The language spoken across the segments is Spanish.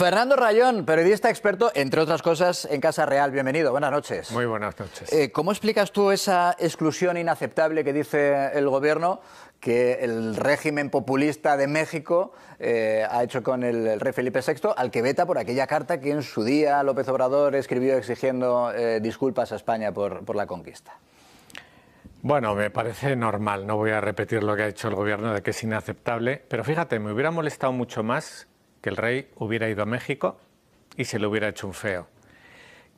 Fernando Rayón, periodista experto, entre otras cosas, en Casa Real. Bienvenido, buenas noches. Muy buenas noches. ¿Cómo explicas tú esa exclusión inaceptable que dice el gobierno que el régimen populista de México ha hecho con el rey Felipe VI, al que veta por aquella carta que en su día López Obrador escribió exigiendo disculpas a España por la conquista? Bueno, me parece normal, no voy a repetir lo que ha hecho el gobierno de que es inaceptable, pero fíjate, me hubiera molestado mucho más que el rey hubiera ido a México y se le hubiera hecho un feo.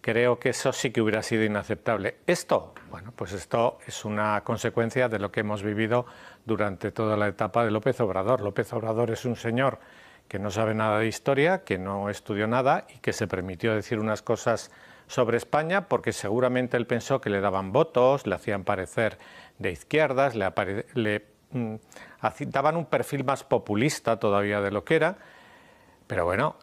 Creo que eso sí que hubiera sido inaceptable. Esto, bueno, pues esto es una consecuencia de lo que hemos vivido durante toda la etapa de López Obrador. López Obrador es un señor que no sabe nada de historia, que no estudió nada y que se permitió decir unas cosas sobre España porque seguramente él pensó que le daban votos, le hacían parecer de izquierdas, daban un perfil más populista todavía de lo que era. Pero bueno,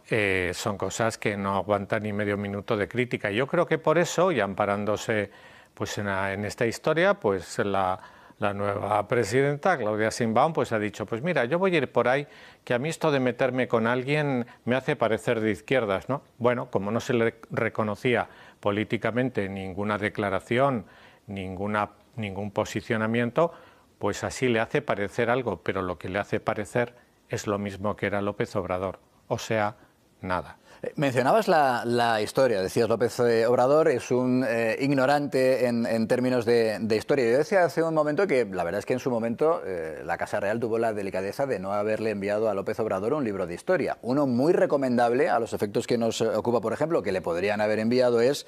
son cosas que no aguantan ni medio minuto de crítica. Yo creo que por eso, y amparándose pues en esta historia, pues la nueva presidenta, Claudia Sheinbaum, pues ha dicho, pues mira, yo voy a ir por ahí, que a mí esto de meterme con alguien me hace parecer de izquierdas, ¿no? Bueno, como no se le reconocía políticamente ninguna declaración, ningún posicionamiento, pues así le hace parecer algo, pero lo que le hace parecer es lo mismo que era López Obrador. O sea, nada. Mencionabas la historia, decías López Obrador es un ignorante en términos de historia. Yo decía hace un momento que la verdad es que en su momento la Casa Real tuvo la delicadeza de no haberle enviado a López Obrador un libro de historia. Uno muy recomendable a los efectos que nos ocupa, por ejemplo, que le podrían haber enviado es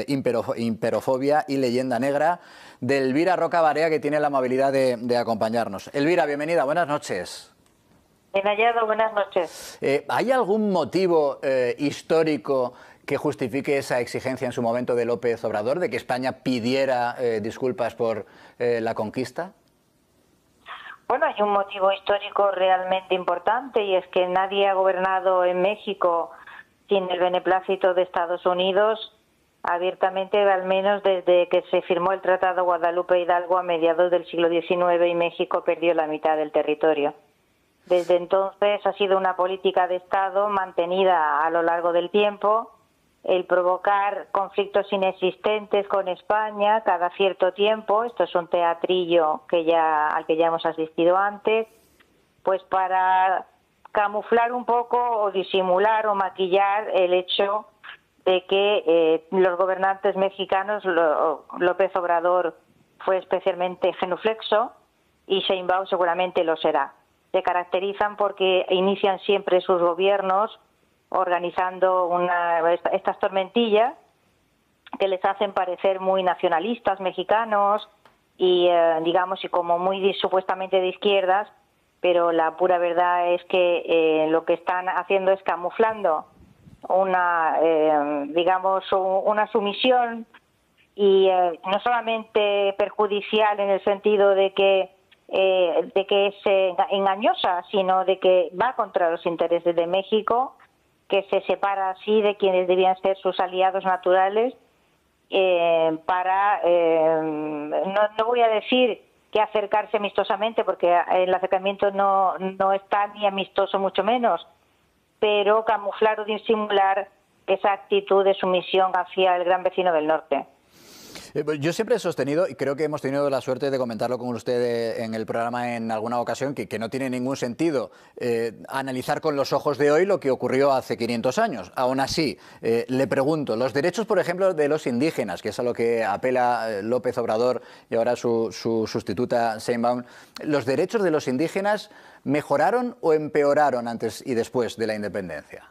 Imperofobia y Leyenda Negra, de Elvira Roca Barea, que tiene la amabilidad de acompañarnos. Elvira, bienvenida, buenas noches. Bien hallado, buenas noches. ¿Hay algún motivo histórico que justifique esa exigencia en su momento de López Obrador, de que España pidiera disculpas por la conquista? Bueno, hay un motivo histórico realmente importante y es que nadie ha gobernado en México sin el beneplácito de Estados Unidos abiertamente, al menos desde que se firmó el Tratado Guadalupe Hidalgo a mediados del siglo XIX y México perdió la mitad del territorio. Desde entonces ha sido una política de Estado mantenida a lo largo del tiempo, el provocar conflictos inexistentes con España cada cierto tiempo, esto es un teatrillo al que ya hemos asistido antes, pues para camuflar un poco o disimular o maquillar el hecho de que los gobernantes mexicanos, López Obrador fue especialmente genuflexo y Sheinbaum seguramente lo será. Se caracterizan porque inician siempre sus gobiernos organizando estas tormentillas que les hacen parecer muy nacionalistas mexicanos y digamos y como muy supuestamente de izquierdas, pero la pura verdad es que lo que están haciendo es camuflando una sumisión y no solamente perjudicial en el sentido de que es engañosa, sino de que va contra los intereses de México, que se separa así de quienes debían ser sus aliados naturales no voy a decir que acercarse amistosamente, porque el acercamiento no está ni amistoso mucho menos, pero camuflar o disimular esa actitud de sumisión hacia el gran vecino del norte. Yo siempre he sostenido, y creo que hemos tenido la suerte de comentarlo con usted en el programa en alguna ocasión, que no tiene ningún sentido analizar con los ojos de hoy lo que ocurrió hace 500 años. Aún así, le pregunto, los derechos, por ejemplo, de los indígenas, que es a lo que apela López Obrador y ahora su sustituta Sheinbaum, ¿los derechos de los indígenas mejoraron o empeoraron antes y después de la independencia?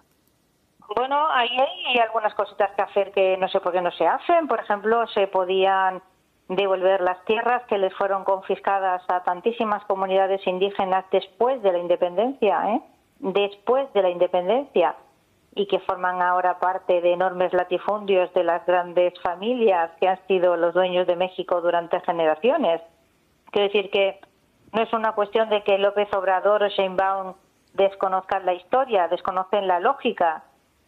Bueno, ahí hay algunas cositas que hacer que no sé por qué no se hacen. Por ejemplo, se podían devolver las tierras que les fueron confiscadas a tantísimas comunidades indígenas después de la independencia, después de la independencia, y que forman ahora parte de enormes latifundios de las grandes familias que han sido los dueños de México durante generaciones. Quiero decir que no es una cuestión de que López Obrador o Sheinbaum desconozcan la historia, desconocen la lógica.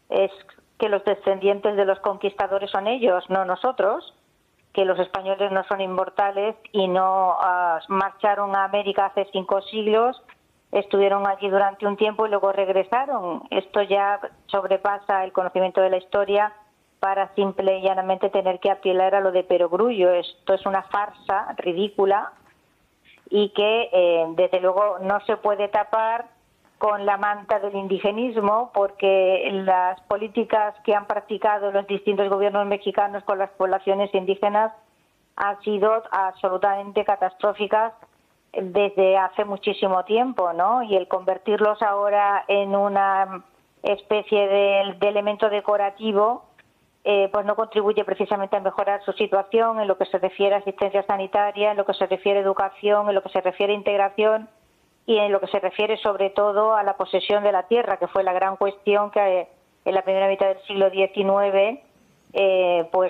Es que los descendientes de los conquistadores son ellos, no nosotros, que los españoles no son inmortales y no marcharon a América hace 5 siglos estuvieron allí durante un tiempo y luego regresaron. Esto ya sobrepasa el conocimiento de la historia para simple y llanamente tener que apelar a lo de Perogrullo. Esto es una farsa ridícula y que desde luego no se puede tapar con la manta del indigenismo, porque las políticas que han practicado los distintos gobiernos mexicanos con las poblaciones indígenas han sido absolutamente catastróficas desde hace muchísimo tiempo, ¿no? Y el convertirlos ahora en una especie de elemento decorativo pues no contribuye precisamente a mejorar su situación en lo que se refiere a asistencia sanitaria, en lo que se refiere a educación, en lo que se refiere a integración y en lo que se refiere sobre todo a la posesión de la tierra, que fue la gran cuestión que en la primera mitad del siglo XIX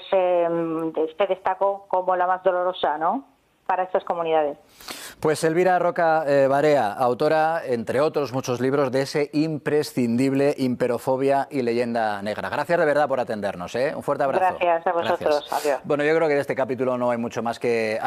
se destacó como la más dolorosa, ¿no?, para estas comunidades. Pues Elvira Roca Barea, autora, entre otros muchos libros, de ese imprescindible Imperofobia y Leyenda Negra. Gracias de verdad por atendernos, ¿eh? Un fuerte abrazo. Gracias a vosotros. Gracias. Adiós. Bueno, yo creo que de este capítulo no hay mucho más que